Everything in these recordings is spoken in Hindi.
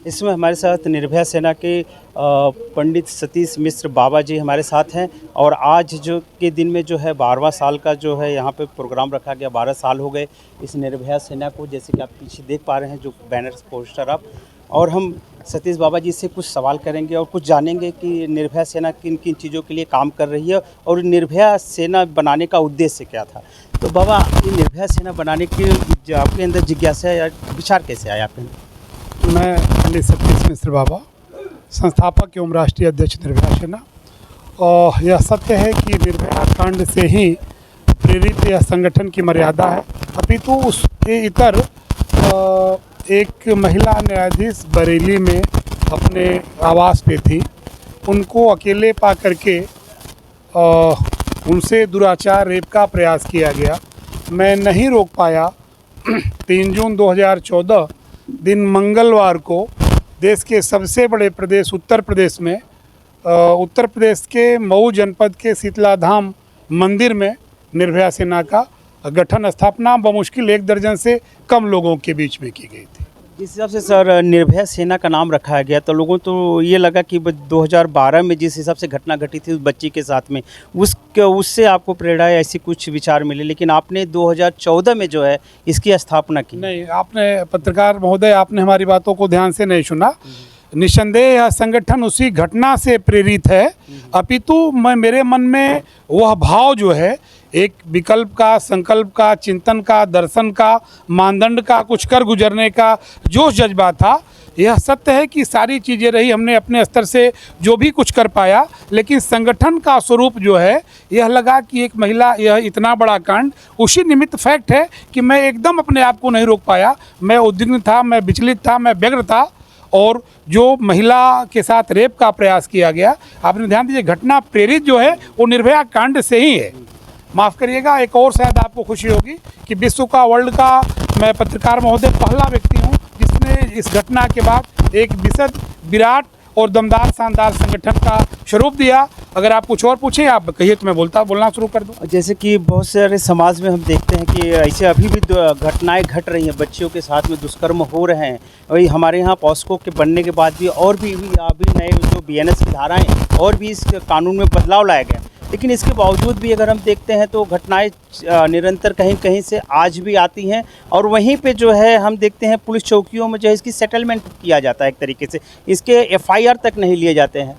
इसमें हमारे साथ निर्भया सेना के पंडित सतीश मिश्र बाबा जी हमारे साथ हैं। और आज जो के दिन में जो है 12वां साल का जो है यहाँ पे प्रोग्राम रखा गया। 12 साल हो गए इस निर्भया सेना को, जैसे कि आप पीछे देख पा रहे हैं जो बैनर पोस्टर आप। और हम सतीश बाबा जी से कुछ सवाल करेंगे और कुछ जानेंगे कि निर्भया सेना किन किन चीज़ों के लिए काम कर रही है और निर्भया सेना बनाने का उद्देश्य क्या था। तो बाबा, ये निर्भया सेना बनाने की जो आपके अंदर जिज्ञासा या विचार कैसे आया आपके अंदर? मैं पंडित सतीश मिश्र बाबा, संस्थापक एवं राष्ट्रीय अध्यक्ष निर्भया सेना। और यह सत्य है कि निर्भया कांड से ही प्रेरित यह संगठन की मर्यादा है। अपितु उसके इतर एक महिला न्यायाधीश बरेली में अपने आवास पे थी, उनको अकेले पा करके उनसे दुराचार रेप का प्रयास किया गया। मैं नहीं रोक पाया। 3 जून 2014 दिन मंगलवार को देश के सबसे बड़े प्रदेश उत्तर प्रदेश में उत्तर प्रदेश के मऊ जनपद के शीतलाधाम मंदिर में निर्भया सेना का गठन स्थापना बमुश्किल 1 दर्जन से कम लोगों के बीच में की गई थी। जिस हिसाब से सर निर्भया सेना का नाम रखा गया तो लोगों तो ये लगा कि 2012 में जिस हिसाब से घटना घटी थी उस बच्ची के साथ में उससे आपको प्रेरणा या ऐसी कुछ विचार मिले, लेकिन आपने 2014 में जो है इसकी स्थापना की। नहीं, आपने पत्रकार महोदय, आपने हमारी बातों को ध्यान से नहीं सुना। निस्संदेह यह संगठन उसी घटना से प्रेरित है। अपितु मेरे मन में वह भाव जो है, एक विकल्प का, संकल्प का, चिंतन का, दर्शन का, मानदंड का, कुछ कर गुजरने का जोश जज्बा था। यह सत्य है कि सारी चीज़ें रही, हमने अपने स्तर से जो भी कुछ कर पाया, लेकिन संगठन का स्वरूप जो है, यह लगा कि एक महिला, यह इतना बड़ा कांड, उसी निमित्त फैक्ट है कि मैं एकदम अपने आप को नहीं रोक पाया। मैं उद्विग्न था, मैं विचलित था, मैं व्यग्र था। और जो महिला के साथ रेप का प्रयास किया गया, आपने ध्यान दीजिए, घटना प्रेरित जो है वो निर्भया कांड से ही है। माफ़ करिएगा, एक और शायद आपको खुशी होगी कि विश्व का, वर्ल्ड का मैं पत्रकार महोदय पहला व्यक्ति हूँ जिसने इस घटना के बाद एक विशद, विराट और दमदार, शानदार संगठन का स्वरूप दिया। अगर आप कुछ और पूछें आप कहिए तो मैं बोलना शुरू कर दूँ। जैसे कि बहुत सारे समाज में हम देखते हैं कि ऐसे अभी भी घटनाएं घट रही हैं, बच्चियों के साथ में दुष्कर्म हो रहे हैं। वही हमारे यहाँ पॉस्को के बनने के बाद भी और भी अभी नए जो BNS की धाराएं और भी इस कानून में बदलाव लाया गया, लेकिन इसके बावजूद भी अगर हम देखते हैं तो घटनाएं निरंतर कहीं कहीं से आज भी आती हैं। और वहीं पे जो है हम देखते हैं पुलिस चौकियों में जो है इसकी सेटलमेंट किया जाता है एक तरीके से, इसके FIR तक नहीं लिए जाते हैं।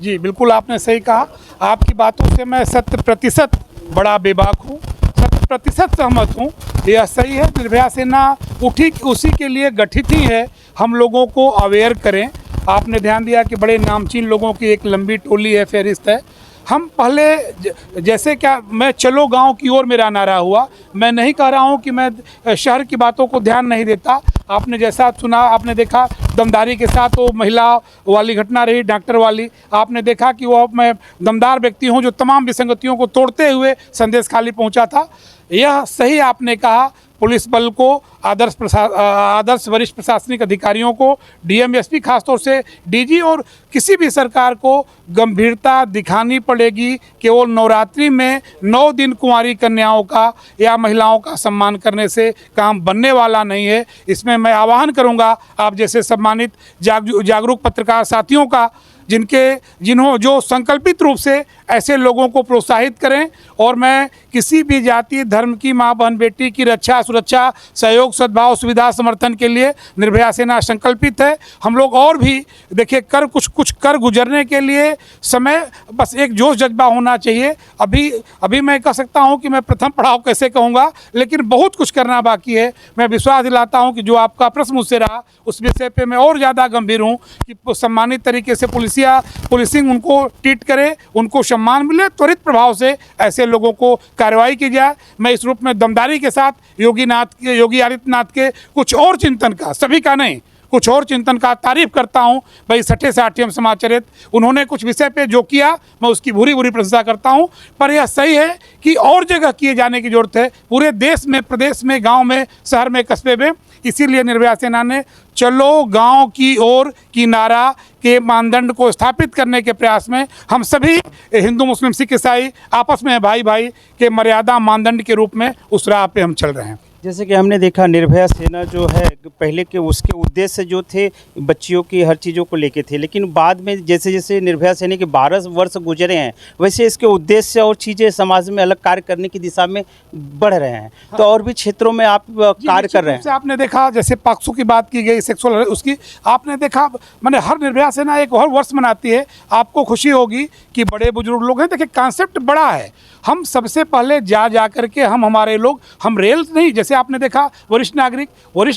जी बिल्कुल, आपने सही कहा। आपकी बातों से मैं 100% बड़ा बेबाक हूँ, 100% सहमत हूँ। यह सही है, निर्भया सेना उठी उसी के लिए गठित ही है, हम लोगों को अवेयर करें। आपने ध्यान दिया कि बड़े नामचीन लोगों की एक लंबी टोली है, फहरिस्त है। हम पहले जैसे क्या, मैं चलो गांव की ओर मेरा नारा हुआ। मैं नहीं कह रहा हूं कि मैं शहर की बातों को ध्यान नहीं देता। आपने जैसा सुना, आपने देखा दमदारी के साथ वो महिला वाली घटना रही, डॉक्टर वाली। आपने देखा कि वो मैं दमदार व्यक्ति हूं जो तमाम विसंगतियों को तोड़ते हुए संदेश खाली पहुंचा था। यह सही आपने कहा। पुलिस बल को, आदर्श वरिष्ठ प्रशासनिक अधिकारियों को, DM SP खासतौर से DG और किसी भी सरकार को गंभीरता दिखानी पड़ेगी। केवल नवरात्रि में 9 दिन कुंवारी कन्याओं का या महिलाओं का सम्मान करने से काम बनने वाला नहीं है। इसमें मैं आह्वान करूंगा आप जैसे सम्मानित जागरूक पत्रकार साथियों का, जो संकल्पित रूप से ऐसे लोगों को प्रोत्साहित करें। और मैं किसी भी जाति धर्म की माँ बहन बेटी की रक्षा, सुरक्षा, सहयोग, सद्भाव, सुविधा, समर्थन के लिए निर्भया सेना संकल्पित है। हम लोग और भी देखिए कुछ कर गुजरने के लिए समय, बस एक जोश जज्बा होना चाहिए। अभी मैं कह सकता हूं कि मैं प्रथम पड़ाव कैसे कहूँगा, लेकिन बहुत कुछ करना बाकी है। मैं विश्वास दिलाता हूँ कि जो आपका प्रश्न मुझसे रहा उस विषय पर मैं और ज़्यादा गंभीर हूँ कि सम्मानित तरीके से पुलिसिंग उनको ट्रीट करे, उनको सम्मान मिले, त्वरित प्रभाव से ऐसे लोगों को कार्रवाई की जाए। मैं इस रूप में दमदारी के साथ योगी आदित्यनाथ के कुछ और चिंतन का, सभी का नहीं, कुछ और चिंतन का तारीफ करता हूं। भाई 60 समाचरित उन्होंने कुछ विषय पे जो किया, मैं उसकी भूरी प्रशंसा करता हूं। पर यह सही है कि और जगह किए जाने की जरूरत है, पूरे देश में, प्रदेश में, गांव में, शहर में, कस्बे में। इसीलिए निर्भया सेना ने चलो गांव की ओर की नारा के मानदंड को स्थापित करने के प्रयास में हम सभी हिंदू, मुस्लिम, सिख, ईसाई आपस में भाई भाई के मर्यादा मानदंड के रूप में उस राह पे हम चल रहे हैं। जैसे कि हमने देखा निर्भया सेना जो है पहले के उसके उद्देश्य जो थे बच्चियों की हर चीज़ों को लेके थे, लेकिन बाद में जैसे जैसे निर्भया सेना के 12 वर्ष गुजरे हैं वैसे इसके उद्देश्य और चीज़ें समाज में अलग कार्य करने की दिशा में बढ़ रहे हैं। तो और भी क्षेत्रों में आप कार्य कर रहे हैं। आपने देखा जैसे पॉक्सो की बात की गई, सेक्सुअल उसकी आपने देखा, मैंने हर निर्भया सेना एक हर वर्ष मनाती है। आपको खुशी होगी कि बड़े बुजुर्ग लोग हैं, देखिए कॉन्सेप्ट बड़ा है। हम सबसे पहले जा करके हमारे लोग, हम रेल नहीं, जैसे आपने देखा वरिष्ठ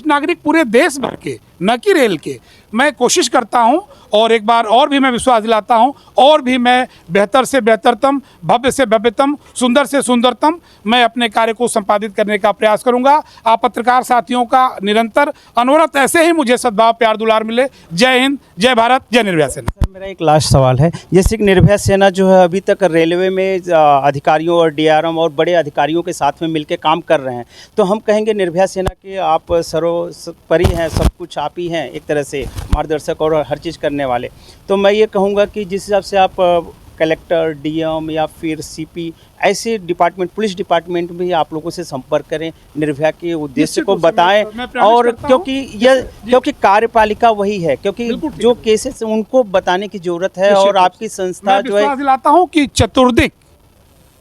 नागरिक पूरे देश भर के, न कि रेल के, मैं कोशिश करता हूं और एक बार और भी मैं विश्वास दिलाता हूं और भी मैं बेहतर से बेहतरतम, भव्य से भव्यतम, सुंदर से सुंदरतम मैं अपने कार्य को संपादित करने का प्रयास करूंगा। आप पत्रकार साथियों का निरंतर अनवरत ऐसे ही मुझे सद्भाव प्यार दुलार मिले। जय हिंद, जय भारत, जय निर्भया सेना। सर मेरा एक लास्ट सवाल है, जैसे कि निर्भया सेना जो है अभी तक रेलवे में अधिकारियों और डीआरएम और बड़े अधिकारियों के साथ में मिलकर काम कर रहे हैं, तो हम कहेंगे निर्भया सेना के आप सर्वोपरि हैं, सब कुछ आप ही हैं एक तरह से मार्गदर्शक और हर चीज़ करने वाले। तो मैं ये कहूँगा कि जिस हिसाब से आप कलेक्टर, डीएम या फिर सीपी ऐसे डिपार्टमेंट, पुलिस डिपार्टमेंट में आप लोगों से संपर्क करें, निर्भया के उद्देश्य को बताएं, और क्योंकि कार्यपालिका वही है, क्योंकि जो केसेस उनको बताने की जरूरत है। और आपकी संस्था जो है, दिलाता हूँ कि चतुर्दिक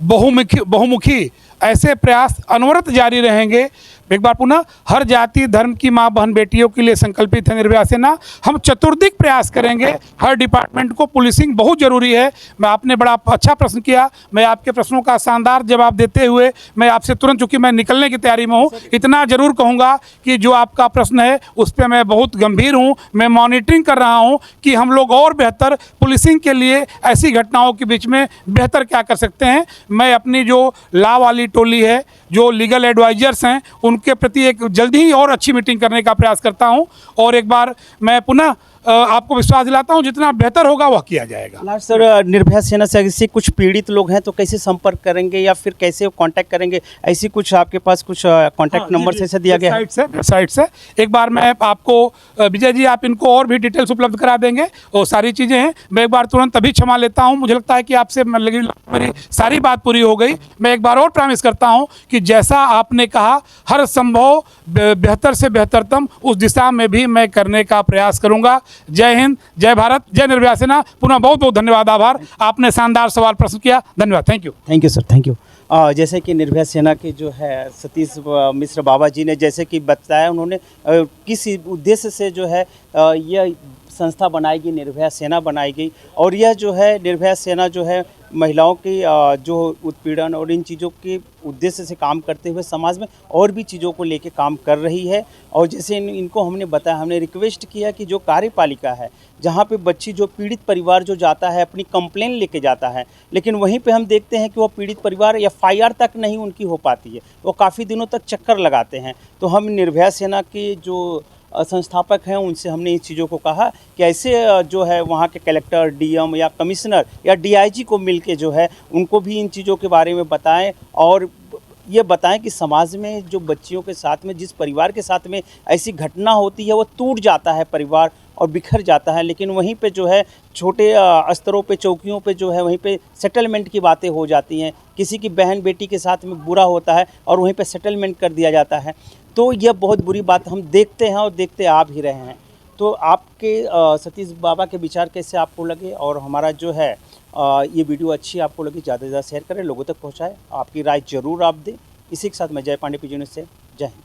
बहुमुखी ऐसे प्रयास अनवरत जारी रहेंगे। एक बार पुनः हर जाति धर्म की माँ बहन बेटियों के लिए संकल्पित है निर्भया सेना। हम चतुर्दिक प्रयास करेंगे, हर डिपार्टमेंट को पुलिसिंग बहुत जरूरी है। मैं आपने बड़ा अच्छा प्रश्न किया, मैं आपके प्रश्नों का शानदार जवाब देते हुए मैं आपसे तुरंत, चूंकि मैं निकलने की तैयारी में हूँ, इतना जरूर कहूँगा कि जो आपका प्रश्न है उस पर मैं बहुत गंभीर हूँ। मैं मॉनिटरिंग कर रहा हूँ कि हम लोग और बेहतर पुलिसिंग के लिए ऐसी घटनाओं के बीच में बेहतर क्या कर सकते हैं। मैं अपनी जो लॉ वाली टोली है, जो लीगल एडवाइजर्स हैं, उनके प्रति एक जल्दी ही और अच्छी मीटिंग करने का प्रयास करता हूं। और एक बार मैं पुनः आपको विश्वास दिलाता हूं, जितना बेहतर होगा वह किया जाएगा। लास्ट सर, निर्भया सेना से ऐसे कुछ पीड़ित लोग हैं तो कैसे संपर्क करेंगे या फिर कैसे कांटेक्ट करेंगे? ऐसी कुछ आपके पास कुछ कांटेक्ट नंबर से दिया गया है? वेबसाइट से एक बार मैं आपको, विजय जी आप इनको और भी डिटेल्स उपलब्ध करा देंगे, वो सारी चीज़ें हैं। मैं एक बार तुरंत अभी क्षमा लेता हूँ, मुझे लगता है कि आपसे मेरी सारी बात पूरी हो गई। मैं एक बार और प्रॉमिस करता हूँ कि जैसा आपने कहा हर संभव बेहतर से बेहतरतम उस दिशा में भी मैं करने का प्रयास करूँगा। जय हिंद, जय भारत, जय निर्भया सेना। पुनः बहुत बहुत धन्यवाद, आभार, आपने शानदार सवाल प्रश्न किया, धन्यवाद, thank you sir, thank you. जैसे कि निर्भया सेना के जो है सतीश मिश्र बाबा जी ने जैसे कि बताया, उन्होंने किस उद्देश्य से जो है यह संस्था बनाई गई, निर्भया सेना बनाई गई, और यह जो है निर्भया सेना जो है महिलाओं की जो उत्पीड़न और इन चीज़ों के उद्देश्य से काम करते हुए समाज में और भी चीज़ों को लेके काम कर रही है। और जैसे इनको हमने बताया, हमने रिक्वेस्ट किया कि जो कार्यपालिका है, जहाँ पे बच्ची, जो पीड़ित परिवार जो जाता है अपनी कंप्लेन लेके जाता है, लेकिन वहीं पे हम देखते हैं कि वो पीड़ित परिवार एफआईआर तक नहीं उनकी हो पाती है, वो काफ़ी दिनों तक चक्कर लगाते हैं। तो हम निर्भया सेना के जो संस्थापक हैं उनसे हमने इस चीज़ों को कहा कि ऐसे जो है वहाँ के कलेक्टर, डीएम या कमिश्नर या डीआईजी को मिलके जो है उनको भी इन चीज़ों के बारे में बताएं, और ये बताएं कि समाज में जो बच्चियों के साथ में, जिस परिवार के साथ में ऐसी घटना होती है, वो टूट जाता है परिवार और बिखर जाता है, लेकिन वहीं पे जो है छोटे स्तरों पे, चौकियों पे जो है वहीं पे सेटलमेंट की बातें हो जाती हैं। किसी की बहन बेटी के साथ में बुरा होता है और वहीं पे सेटलमेंट कर दिया जाता है। तो यह बहुत बुरी बात हम देखते हैं और देखते आ भी रहे हैं। तो आपके सतीश बाबा के विचार कैसे आपको लगे, और हमारा जो है ये वीडियो अच्छी आपको लगी, ज़्यादा से ज़्यादा शेयर करें, लोगों तक पहुँचाएँ, आपकी राय ज़रूर आप दें। इसी के साथ मैं जय पांडे, PG न्यूज़ से, जय हिंद।